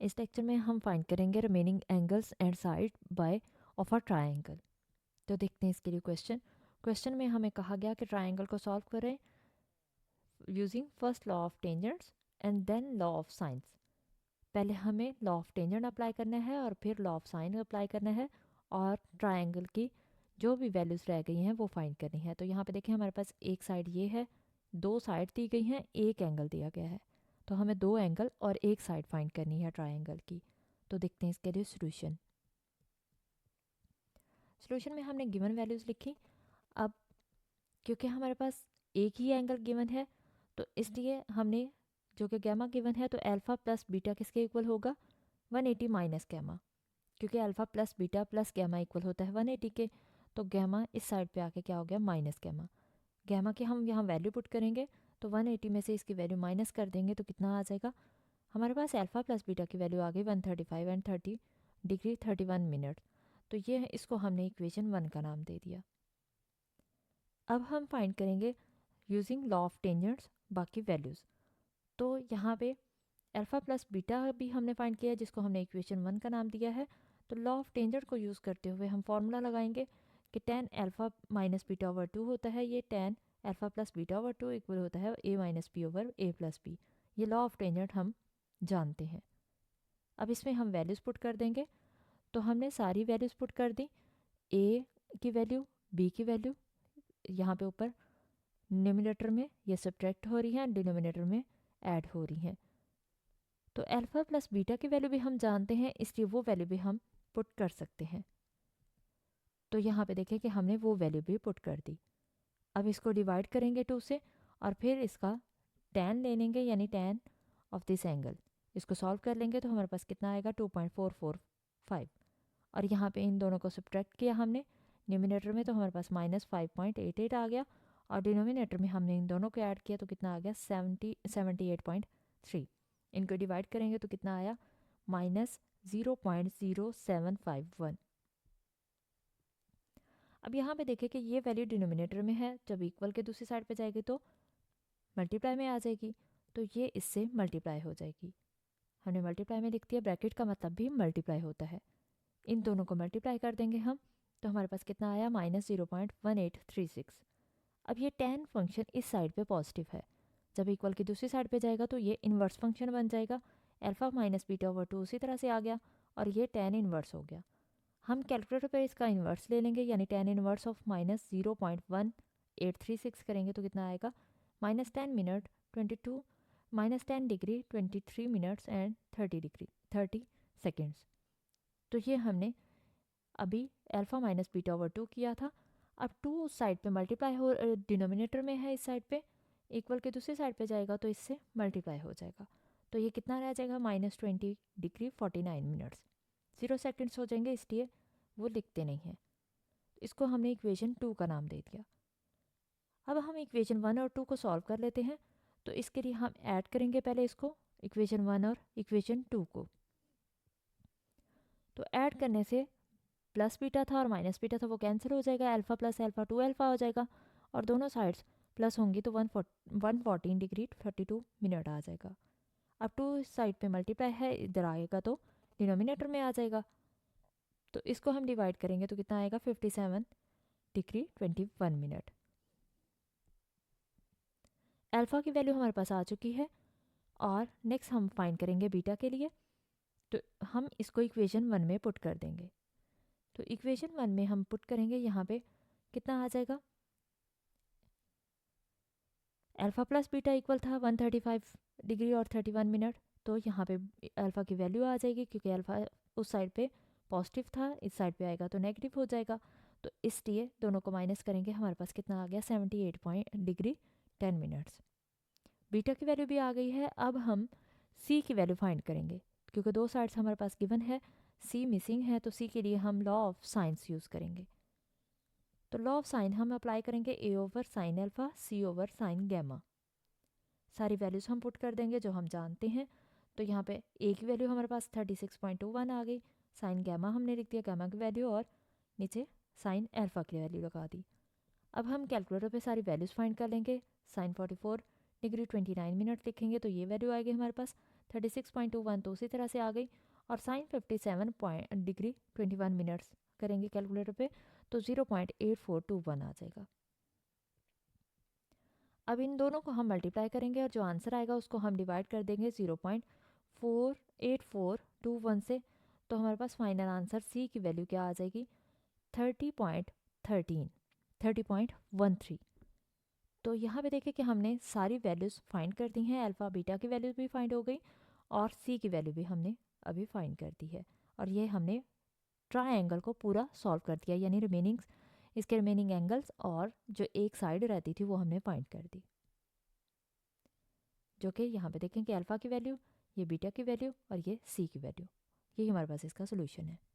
इस लेक्चर में हम फाइंड करेंगे remaining angles and side by of a triangle. तो देखते हैं इसके लिए क्वेश्चन में हमें कहा गया कि ट्रायंगल को सॉल्व करें using first law of tangents and then law of sines. पहले हमें लॉ ऑफ टेंजेंट अप्लाई करना है और फिर लॉ ऑफ साइन अप्लाई करना है और ट्रायंगल की जो भी वैल्यूज़ रह गई हैं वो फाइंड करनी है। तो यहाँ पे देखें हमारे पास एक साइड ये है, दो साइड दी गई हैं, एक एंगल दिया गया है। तो हमें दो एंगल और एक साइड फाइंड करनी है ट्रायंगल की। तो देखते हैं इसके लिए सॉल्यूशन में हमने गिवन वैल्यूज़ लिखी। अब क्योंकि हमारे पास एक ही एंगल गिवन है तो इसलिए हमने जो कि गैमा गिवन है तो अल्फ़ा प्लस बीटा किसके इक्वल होगा 180 माइनस गैमा, क्योंकि alpha plus beta plus gamma equal होता है 180 के। तो गैमा इस साइड पे आके क्या हो गया माइनस गैमा। गैमा की हम यहाँ वैल्यू पुट करेंगे तो 180 में से इसकी वैल्यू माइनस कर देंगे तो कितना आ जाएगा हमारे पास अल्फ़ा प्लस बीटा की वैल्यू आ गई 135 एंड 30 डिग्री 31 मिनट। तो ये इसको हमने इक्वेशन 1 का नाम दे दिया। अब हम फाइंड करेंगे यूजिंग लॉ ऑफ टेंजेंट्स बाकी वैल्यूज़। तो यहाँ पे अल्फ़ा प्लस बीटा भी हमने फाइंड किया है जिसको हमने इक्वेशन 1 का नाम दिया है। तो लॉ ऑफ टेंजेंट को यूज़ करते हुए हम फॉर्मूला लगाएंगे कि tan alpha minus beta over 2 होता है, ये tan alpha plus beta over 2 equal होता है a minus b over a plus b. ये लॉ ऑफ टेंजेंट हम जानते हैं। अब इसमें हम वैल्यूज़ पुट कर देंगे। तो हमने सारी वैल्यूज़ पुट कर दी, a की वैल्यू, b की वैल्यू यहाँ पे ऊपर न्यूमिनेटर में ये सब्ट्रैक्ट हो रही हैं, डिनोमिनेटर में ऐड हो रही हैं। तो अल्फ़ा प्लस बीटा की वैल्यू भी हम जानते हैं इसलिए वो वैल्यू भी हम पुट कर सकते हैं। तो यहाँ पे देखें कि हमने वो वैल्यू भी पुट कर दी। अब इसको डिवाइड करेंगे 2 से और फिर इसका tan ले लेंगे यानी tan ऑफ दिस एंगल। इसको सॉल्व कर लेंगे तो हमारे पास कितना आएगा 2.445 और यहाँ पे इन दोनों को सब्ट्रैक्ट किया हमने न्यूमिनेटर में तो हमारे पास माइनस 5.88 आ गया और डिनोमिनेटर में हमने इन दोनों को ऐड किया तो कितना आ गया 78.3। इनको डिवाइड करेंगे तो कितना आया माइनस 0.0751। अब यहाँ पे देखें कि ये वैल्यू डिनोमिनेटर में है, जब इक्वल के दूसरी साइड पे जाएगी तो मल्टीप्लाई में आ जाएगी, तो ये इससे मल्टीप्लाई हो जाएगी। हमने मल्टीप्लाई में लिख दिया, ब्रैकेट का मतलब भी मल्टीप्लाई होता है। इन दोनों को मल्टीप्लाई कर देंगे हम तो हमारे पास कितना आया माइनस 0.1836। अब ये tan फंक्शन इस साइड पे पॉजिटिव है, जब इक्वल की दूसरी साइड पे जाएगा तो ये इन्वर्स फंक्शन बन जाएगा। अल्फ़ा माइनस बीटा ओवर 2 उसी तरह से आ गया और ये tan इन्वर्स हो गया। हम कैलकुलेटर पर इसका इन्वर्स ले लेंगे यानी tan इन्वर्स ऑफ माइनस 0.1836 करेंगे तो कितना आएगा minus 10 minute 22 minus 10 degree 23 minutes and 30 seconds. तो ये हमने अभी अल्फ़ा माइनस बीटा ओवर 2 किया था। अब 2 उस साइड पे मल्टीप्लाई हो डिनोमिनेटर में है, इस साइड पे इक्वल के दूसरी साइड पे जाएगा तो इससे मल्टीप्लाई हो जाएगा। तो ये कितना रह जाएगा माइनस 20 डिग्री 49 मिनट्स। 0 सेकेंड्स हो जाएंगे इसलिए वो लिखते नहीं हैं। इसको हमने इक्वेशन 2 का नाम दे दिया। अब हम इक्वेशन 1 और 2 को सॉल्व कर लेते हैं। तो इसके लिए हम ऐड करेंगे पहले इसको इक्वेशन 1 और इक्वेशन 2 को। तो ऐड करने से प्लस बीटा था और माइनस बीटा था वो कैंसिल हो जाएगा, अल्फ़ा प्लस अल्फ़ा 2 अल्फ़ा हो जाएगा और दोनों साइड्स प्लस होंगी तो 114 डिग्री 32 मिनट आ जाएगा। अब 2 इस साइड पे मल्टीप्लाई है, इधर आएगा तो डिनोमिनेटर में आ जाएगा। तो इसको हम डिवाइड करेंगे तो कितना आएगा 57 डिग्री 21 मिनट। अल्फ़ा की वैल्यू हमारे पास आ चुकी है और नेक्स्ट हम फाइंड करेंगे बीटा के लिए। तो हम इसको इक्वेशन 1 में पुट कर देंगे। तो इक्वेशन 1 में हम पुट करेंगे यहाँ पे कितना आ जाएगा अल्फ़ा प्लस बीटा इक्वल था 135 डिग्री और 31 मिनट। तो यहाँ पे अल्फ़ा की वैल्यू आ जाएगी क्योंकि अल्फ़ा उस साइड पे पॉजिटिव था, इस साइड पे आएगा तो नेगेटिव हो जाएगा। तो इसलिए दोनों को माइनस करेंगे, हमारे पास कितना आ गया 78 डिग्री 10 मिनट्स। बीटा की वैल्यू भी आ गई है। अब हम सी की वैल्यू फाइंड करेंगे क्योंकि दो साइड्स हमारे पास गिवन है, सी मिसिंग है, तो सी के लिए हम लॉ ऑफ साइंस यूज़ करेंगे। तो लॉ ऑफ साइन हम अप्लाई करेंगे ए ओवर साइन अल्फ़ा सी ओवर साइन गैमा। सारी वैल्यूज़ हम पुट कर देंगे जो हम जानते हैं। तो यहाँ पे ए की वैल्यू हमारे पास 36.21 आ गई, साइन गैमा हमने लिख दिया गैमा की वैल्यू और नीचे साइन अल्फ़ा की वैल्यू लगा दी। अब हम कैलकुलेटर पे सारी वैल्यूज़ फाइंड कर लेंगे। साइन 44 डिग्री 29 मिनट लिखेंगे तो ये वैल्यू आएगी हमारे पास 36.21, तो उसी तरह से आ गई। और साइन 57 डिग्री 21 मिनट्स करेंगे कैलकुलेटर पे तो 0.8421 आ जाएगा। अब इन दोनों को हम मल्टीप्लाई करेंगे और जो आंसर आएगा उसको हम डिवाइड कर देंगे 0.48421 से, तो हमारे पास फाइनल आंसर सी की वैल्यू क्या आ जाएगी 30.13। तो यहाँ पे देखें कि हमने सारी वैल्यूज़ फाइंड कर दी हैं, अल्फ़ा बीटा की वैल्यूज़ भी फाइंड हो गई और सी की वैल्यू भी हमने अभी फाइंड कर दी है। और ये हमने ट्रायंगल को पूरा सॉल्व कर दिया, यानी इसके रिमेनिंग एंगल्स और जो एक साइड रहती थी वो हमने फाइंड कर दी, जो कि यहाँ पे देखें कि अल्फ़ा की वैल्यू, ये बीटा की वैल्यू और ये सी की वैल्यू, यही हमारे पास इसका सोल्यूशन है।